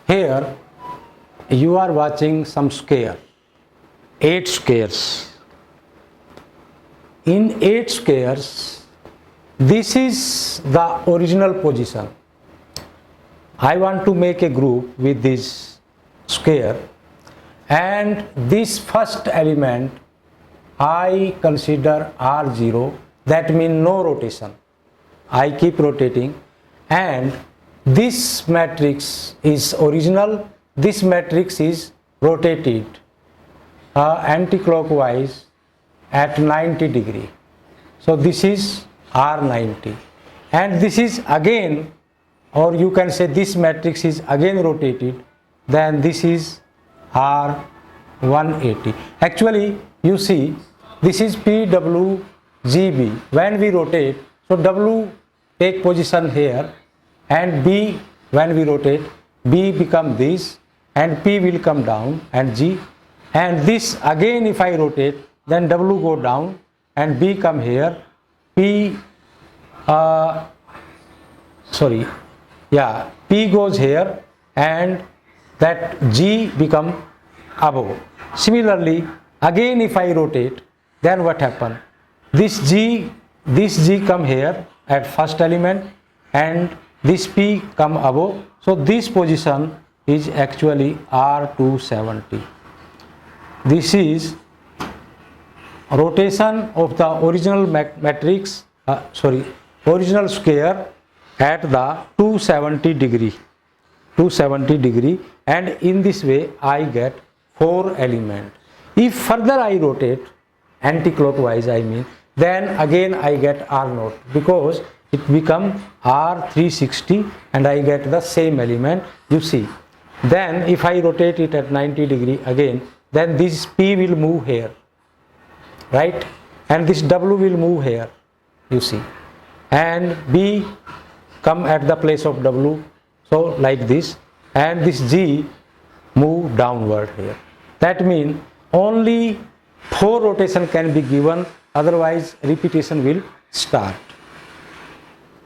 Here you are watching some square, 8 squares. In 8 squares, this is the original position. I want to make a group with this square, and this first element I consider R0, that means no rotation. I keep rotating, and this matrix is original, this matrix is rotated anti-clockwise at 90 degree. So this is R90, and this is again, or you can say this matrix is again rotated, then this is R180. Actually, you see, this is PWGB. When we rotate, so W take position here, and B, when we rotate, B become this, and P will come down, and G, and this again if I rotate, then W go down, and B come here, P P goes here, and that G become above. Similarly, again if I rotate, then what happen? This G come here at first element, and this P come above. So this position is actually R270. This is rotation of the original matrix, original square at the 270 degree, and in this way I get 4 elements. If further I rotate anti-clockwise, then again I get R0, because it become R360, and I get the same element, you see. Then if I rotate it at 90 degree again, then this P will move here, right, and this W will move here, you see, and B come at the place of W, so like this, and this G move downward here. That means only 4 rotation can be given, otherwise repetition will start,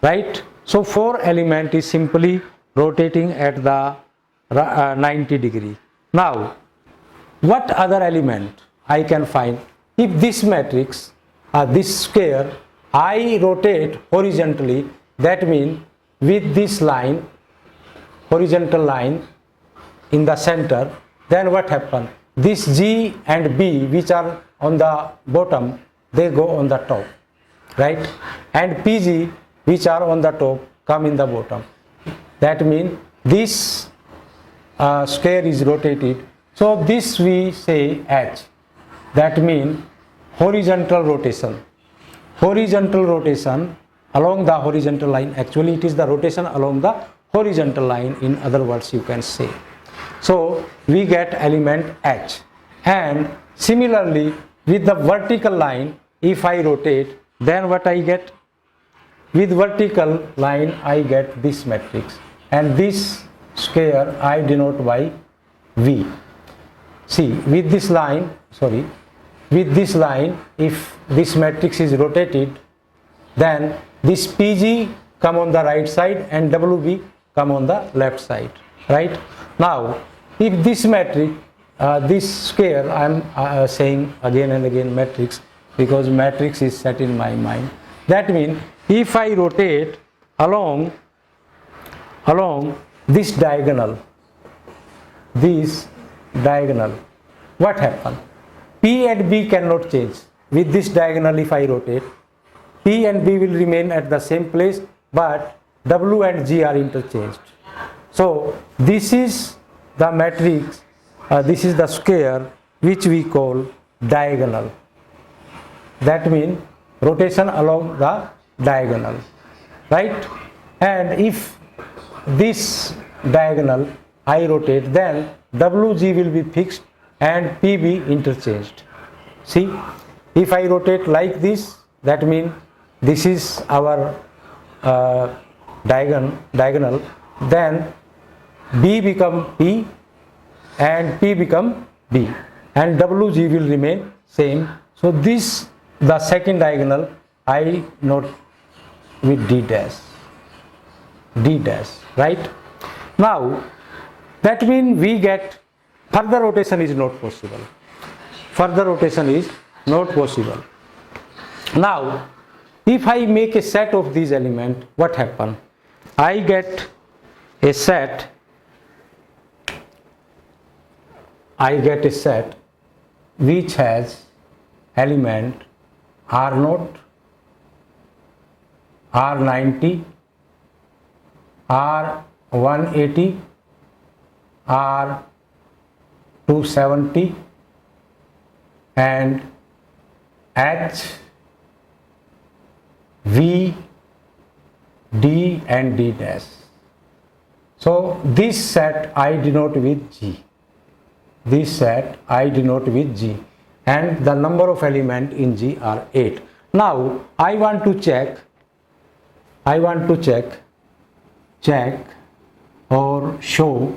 right? So 4 element is simply rotating at the 90 degree. Now what other element I can find? If this matrix, this square, I rotate horizontally, that means with this line, horizontal line in the center, then what happen? This G and B, which are on the bottom, they go on the top, right, and PG, which are on the top, come in the bottom. That means this square is rotated, so this we say H. That means horizontal rotation. Horizontal rotation along the horizontal line. Actually it is the rotation along the horizontal line, in other words you can say. So we get element H. And similarly with the vertical line, if I rotate, then what I get? With vertical line I get this matrix, and this square I denote by V. See, with this line, if this matrix is rotated, then this PG come on the right side and WB come on the left side, right? Now if this matrix, this square, I am saying again and again matrix, because matrix is set in my mind. That means if I rotate along this diagonal, what happens? P and B cannot change. With this diagonal if I rotate, P and B will remain at the same place, but W and G are interchanged. So this is the matrix, this is the square which we call diagonal. That means rotation along the diagonal, right? And if this diagonal I rotate, then WG will be fixed and PB interchanged. See, if I rotate like this, that means this is our diagonal, then B become P and P become B, and WG will remain same. So this, the second diagonal, I note with D dash, right? Now That means we get further rotation is not possible. Further rotation is not possible. Now, if I make a set of these elements, what happen? I get a set. I get a set which has element R0, R90, R180, R270 and H, V, D and D dash. So this set I denote with G. This set I denote with G, and the number of elements in G are 8. Now I want to check or show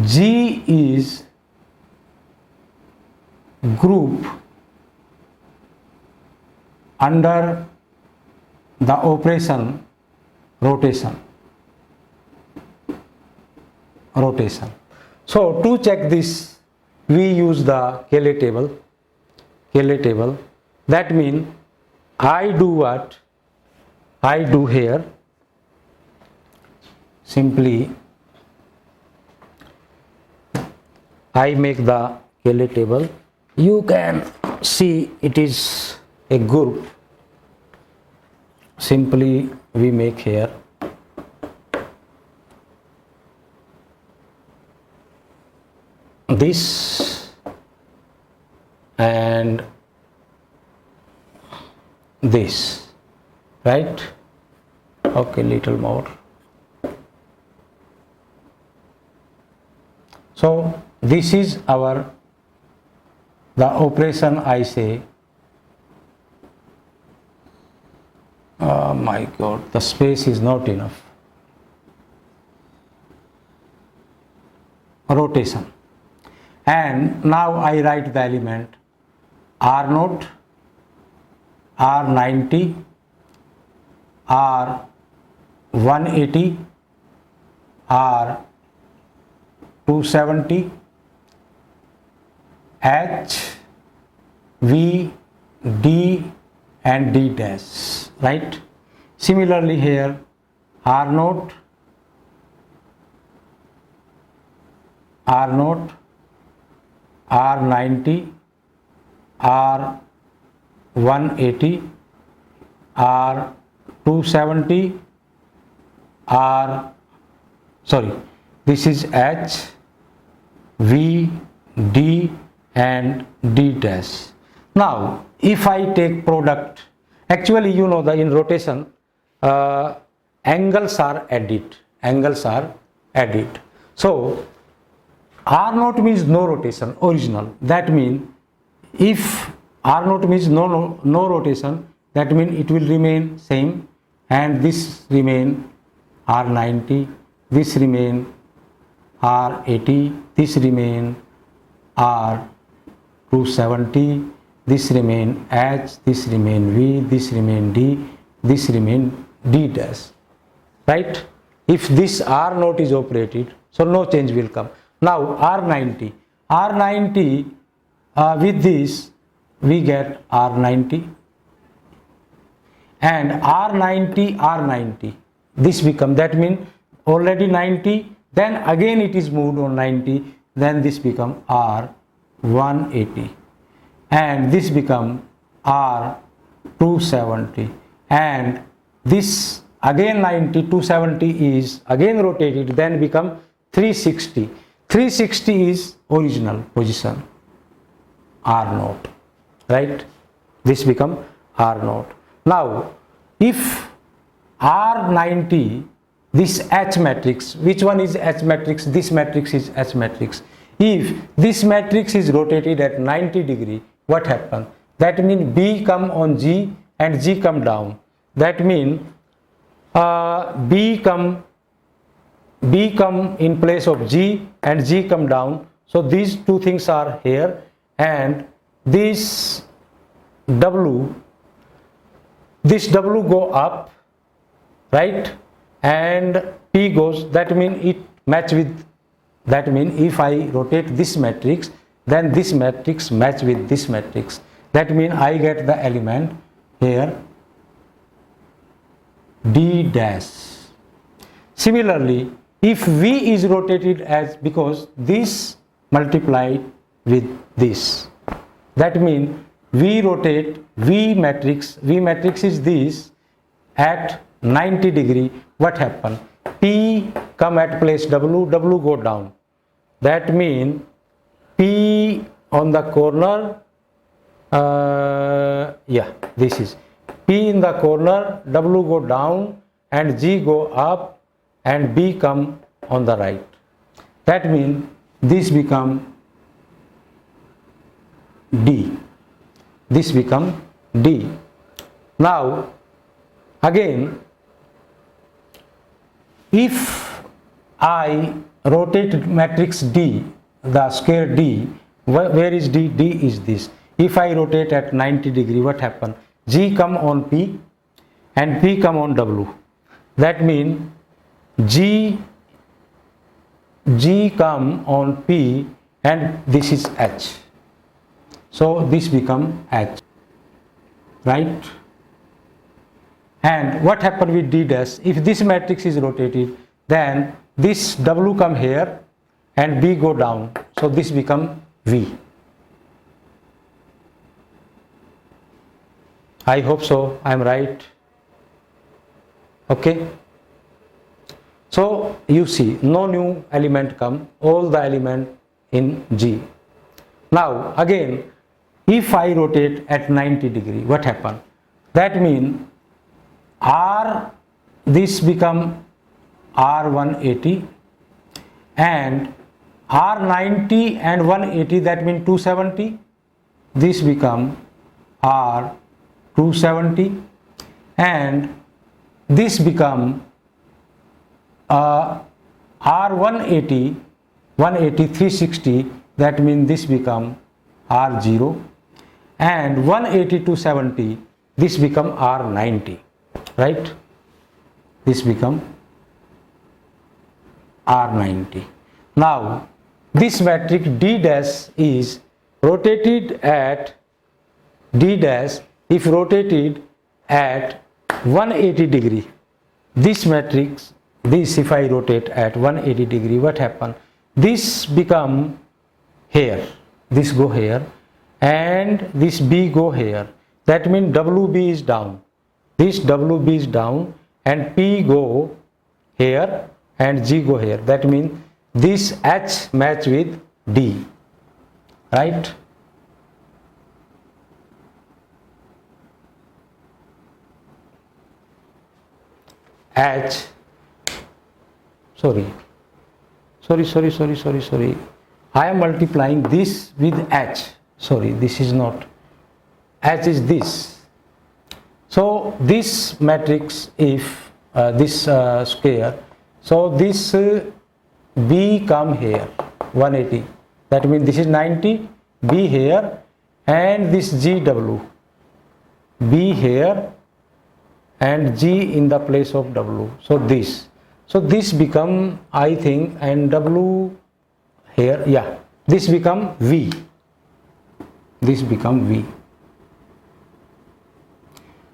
G is group under the operation rotation. So to check this, we use the Cayley table. That means I do what? I do here. Simply I make the Cayley table. You can see it is a group. Simply we make here this and this, right? Okay, little more. So this is the operation. I say, oh my God, the space is not enough. Rotation. And now I write the element R0, R90, R180, R270, H, V, D and D dash, right? Similarly here R0, R90, R180, R270, this is H, V, D and D dash. Now if I take product, actually you know that in rotation angles are added. So R0 means no rotation, original. That means if R0 means no rotation, that means it will remain same, and this remain R90, this remain R80, this remain R270, this remain H, this remain V, this remain D, this remain D dash, right? If this R0 is operated, so no change will come. Now R90 with this we get R90 and R90 this become, that means already 90, then again it is moved on 90, then this become R180 and this become R270 and this again 90, 270 is again rotated, then become 360. 360 is original position R0, right? This become R0. Now if R90, this H matrix, which one is H matrix? This matrix is H matrix. If this matrix is rotated at 90 degree, what happen? That means B come on G and G come down. That means B come in place of G and G come down. So these two things are here, and this W go up, right? and P goes, that means it match with, that means if I rotate this matrix, then this matrix match with this matrix. That means I get the element here D dash. Similarly, if V is rotated as, because this multiplied with this, that means we rotate V matrix is this at 90 degree, what happen? P come at place W, W go down. That means P on the corner, this is P in the corner, W go down and G go up and B come on the right. That means this become D. This become D. Now again, if I rotate matrix D, the square D, where is D? D is this. If I rotate at 90 degree, what happen? G come on P and P come on W. That means G come on P and this is H. So this become H, right? And what happened with D dash? If this matrix is rotated, then this W come here and B go down. So this become V. I hope so, I am right. Okay. So you see, no new element come, all the element in G. Now again, if I rotate at 90 degree, what happen? That means R, this become R180 and R90 and 180, that means 270. This become R270 and this become R180, 180, 360, that means this become R0 and 180 to 70, this become R90, right? This become R90. Now this matrix D dash is rotated at D dash, if rotated at 180 degree, this matrix, this if I rotate at 180 degree, what happen? This become here, this go here and this B go here. That means WB is down, this WB is down and P go here and G go here. That means this H match with D, right? H, sorry, I am multiplying this with H, sorry, this is not, H is this. So this matrix, if this square, so this B come here 180, that means this is 90, B here and this GW, B here and G in the place of W. So this become, I think, and W here, yeah, this become V. This become V.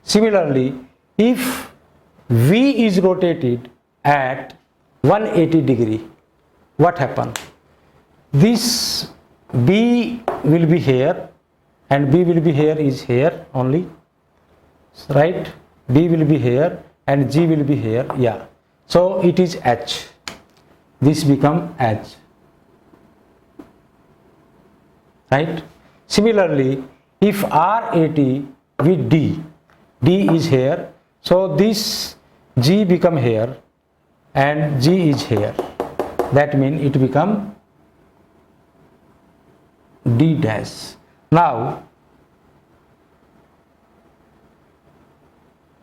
Similarly, if V is rotated at 180 degree, what happen? This B will be here and B will be here, is here only, right? B will be here and G will be here, yeah. So it is H. This become H, right? Similarly, if R80 with D, D is here, so this G become here and G is here. That means it become D dash. Now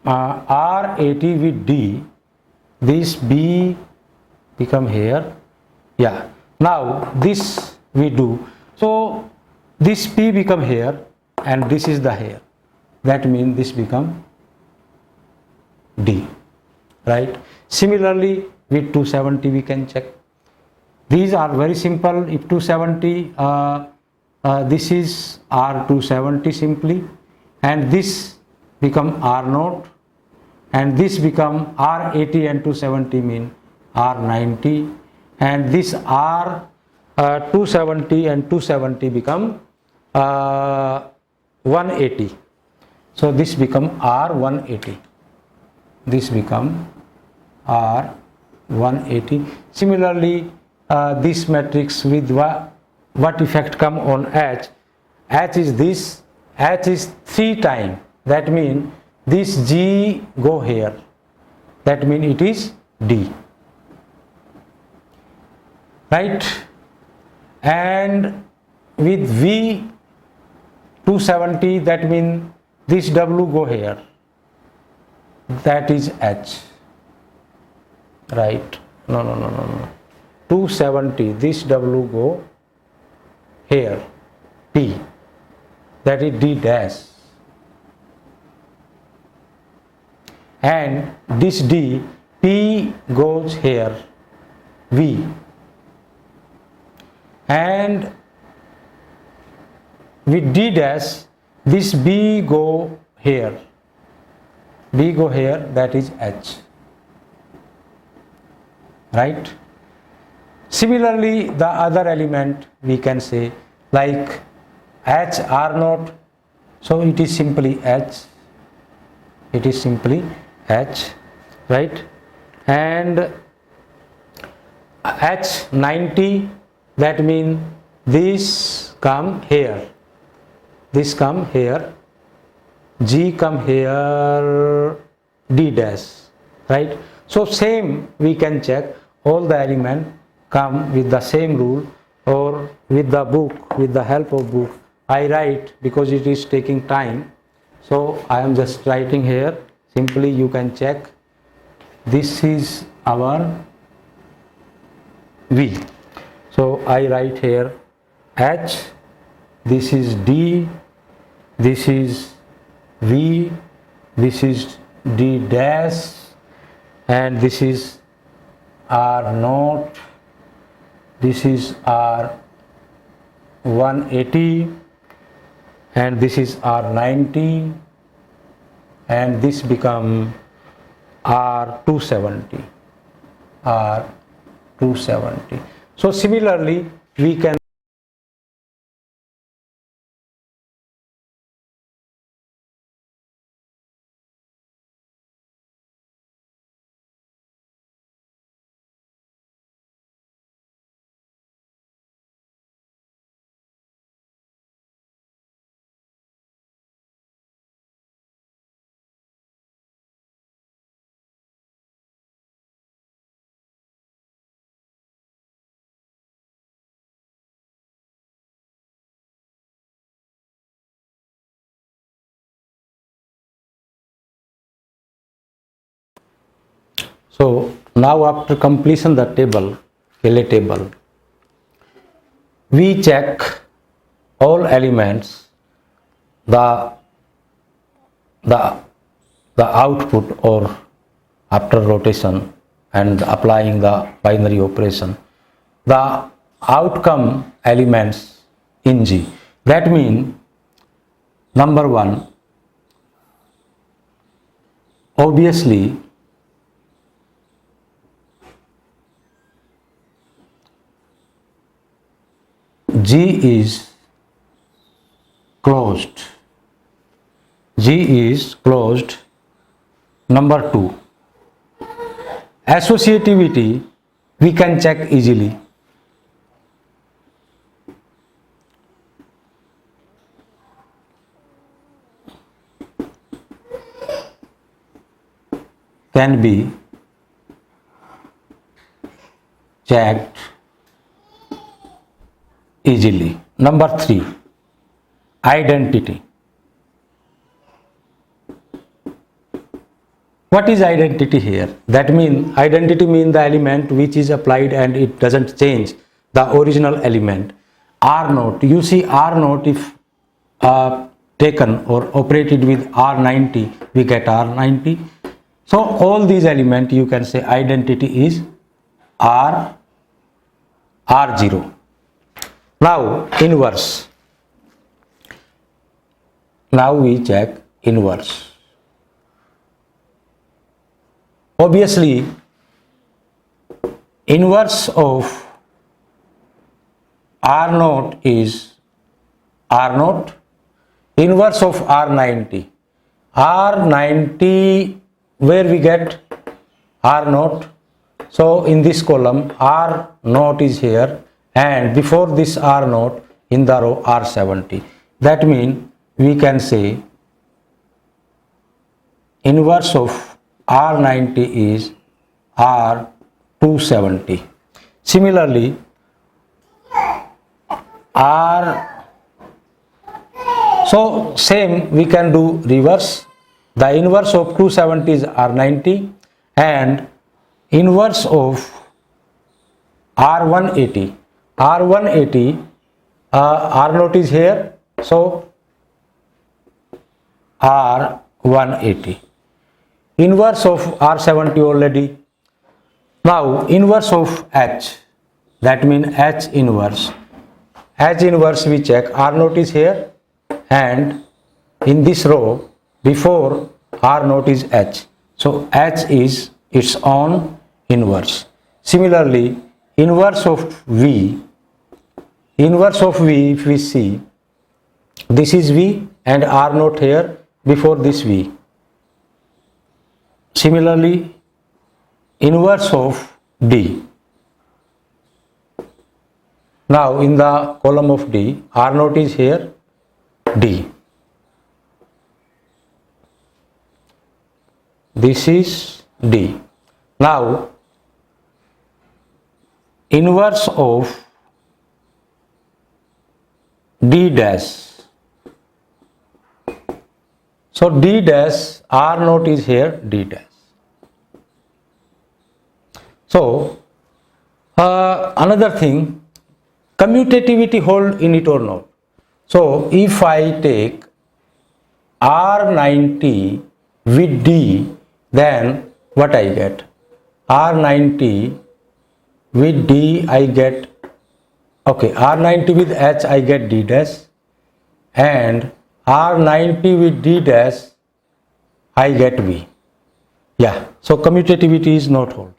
R80 with D, this B become here, yeah. Now this we do, so this P become here and this is the here, that means this become D, right? Similarly, with 270 we can check. These are very simple. If 270, this is R270 simply, and this become R0, and this become R80, and 270 mean R90, and this R270 and 270 become 180. So this become R180. This become R180. Similarly, this matrix with what effect come on H? H is this. H is 3 times. That means this G go here. That means it is D. Right? And with V 270, that means this W go here. That is H. Right? No. 270, this W go here, P, that is D dash, and this D, P goes here, V, and with D dash, this B go here, that is H, right? Similarly, the other element we can say like H R0, so it is simply H, right? And H90, that means this come here, G come here, D dash, right? So same we can check all the elements come with the same rule, or with the book, with the help of book. I write because it is taking time, so I am just writing here. Simply you can check. This is our V, so I write here H, this is D, this is V, this is D dash, and this is R0, this is R180, and this is R90, and this become R270. So similarly we can So now after completion the table, Cayley table, we check all elements, the output, or after rotation and applying the binary operation, the outcome elements in G. That means number 1, obviously G is closed. Number 2, associativity we can check easily. Can be checked easily. Number 3, identity. What is identity here? That means identity means the element which is applied and it doesn't change the original element. R0, you see R0 if taken or operated with R90, we get R90. So all these elements you can say identity is R0. Now inverse. Now we check inverse. Obviously, inverse of R0 is R0. Inverse of R90. R90, where we get R0. So in this column R0 is here, and before this R0 in the row R70. That means we can say inverse of R90 is R270. Similarly, so same we can do reverse. The inverse of 270 is R90 and inverse of R180. R180, R0 is here, so R180. Inverse of R70 already. Now inverse of H, that means H inverse. H inverse we check, R0 is here and in this row before R0 is H. So H is its own inverse. Similarly, inverse of V. Inverse of V, if we see, this is V and R0 here before this V. Similarly, inverse of D. Now in the column of D, R0 is here, D. This is D. Now inverse of D dash. So D dash, R0 is here, D dash. So another thing, commutativity hold in it or not. So if I take R90 with D, then what I get? R90 with D I get, okay, R90 with H I get D dash, and R90 with D dash I get V. Yeah, so commutativity is not hold.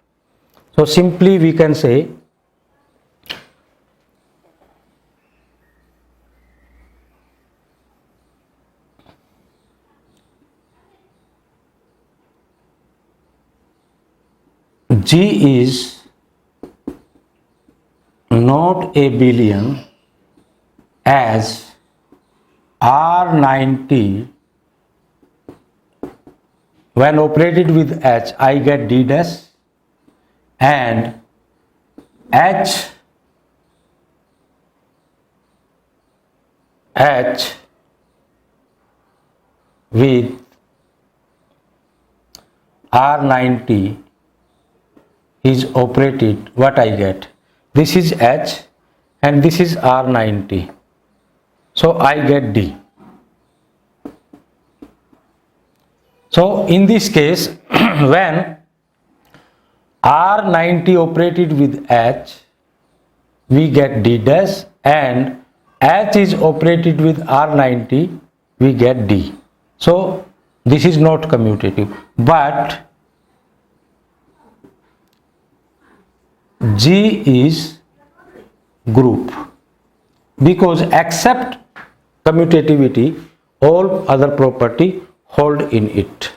So simply we can say G is not abelian as R90 when operated with H I get D dash, and H with R90 is operated, what I get? This is H and this is R90. So I get D. So in this case, when R90 operated with H, we get D dash, and H is operated with R90, we get D. So this is not commutative, but G is group, because except commutativity all other property hold in it.